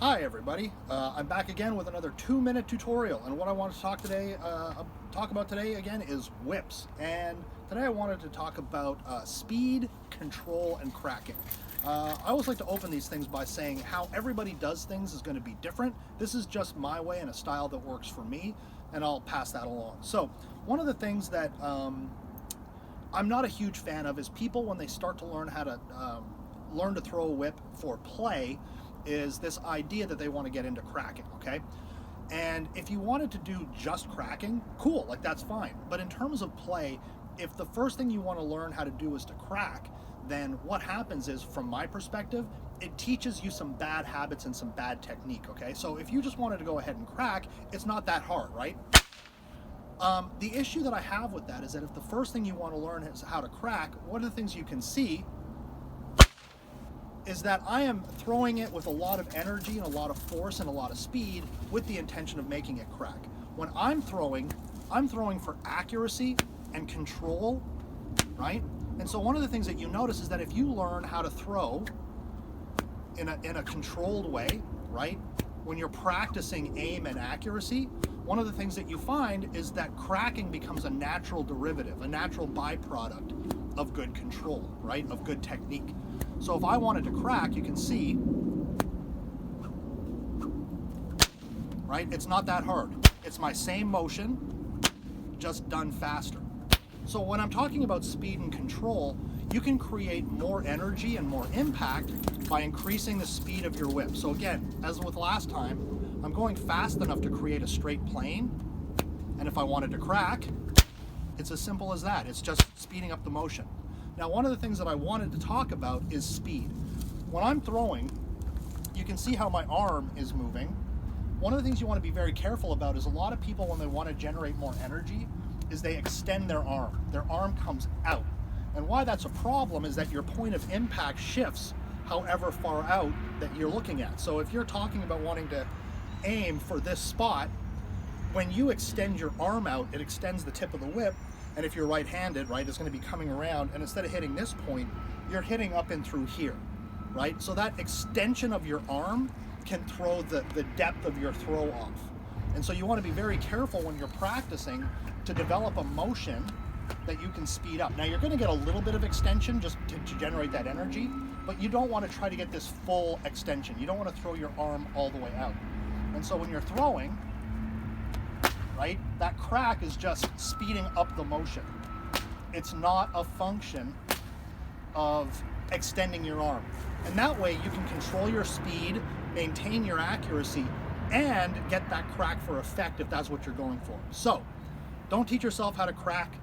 Hi everybody, I'm back again with another 2-minute tutorial, and what I want to talk about today again is whips. And today I wanted to talk about speed, control, and cracking. I always like to open these things by saying how everybody does things is going to be different. This is just my way and a style that works for me, and I'll pass that along. So one of the things that I'm not a huge fan of is people when they start to learn how to learn to throw a whip for play is this idea that they want to get into cracking, okay? And if you wanted to do just cracking, cool, like that's fine. But in terms of play, if the first thing you want to learn how to do is to crack, then what happens is, from my perspective, it teaches you some bad habits and some bad technique, okay? So if you just wanted to go ahead and crack, it's not that hard, right? The issue that I have with that is that if the first thing you want to learn is how to crack, one of the things you can see is that I am throwing it with a lot of energy and a lot of force and a lot of speed with the intention of making it crack. When I'm throwing for accuracy and control, right? And so one of the things that you notice is that if you learn how to throw in a controlled way, right? When you're practicing aim and accuracy, one of the things that you find is that cracking becomes a natural derivative, a natural byproduct of good control, right? Of good technique. So if I wanted to crack, you can see, right? It's not that hard. It's my same motion, just done faster. So when I'm talking about speed and control, you can create more energy and more impact by increasing the speed of your whip. So again, as with last time, I'm going fast enough to create a straight plane. And if I wanted to crack, it's as simple as that. It's just speeding up the motion. Now, one of the things that I wanted to talk about is speed. When I'm throwing, you can see how my arm is moving. One of the things you want to be very careful about is a lot of people, when they want to generate more energy, is they extend their arm. Their arm comes out. And why that's a problem is that your point of impact shifts however far out that you're looking at. So if you're talking about wanting to aim for this spot, when you extend your arm out, it extends the tip of the whip. And if you're right-handed, right, it's going to be coming around, and instead of hitting this point, you're hitting up and through here, right? So that extension of your arm can throw the depth of your throw off. And so you want to be very careful when you're practicing to develop a motion that you can speed up. Now, you're going to get a little bit of extension just to generate that energy, but you don't want to try to get this full extension. You don't want to throw your arm all the way out. And so when you're throwing, right, that crack is just speeding up the motion. It's not a function of extending your arm. And that way you can control your speed, maintain your accuracy, and get that crack for effect if that's what you're going for. So don't teach yourself how to crack.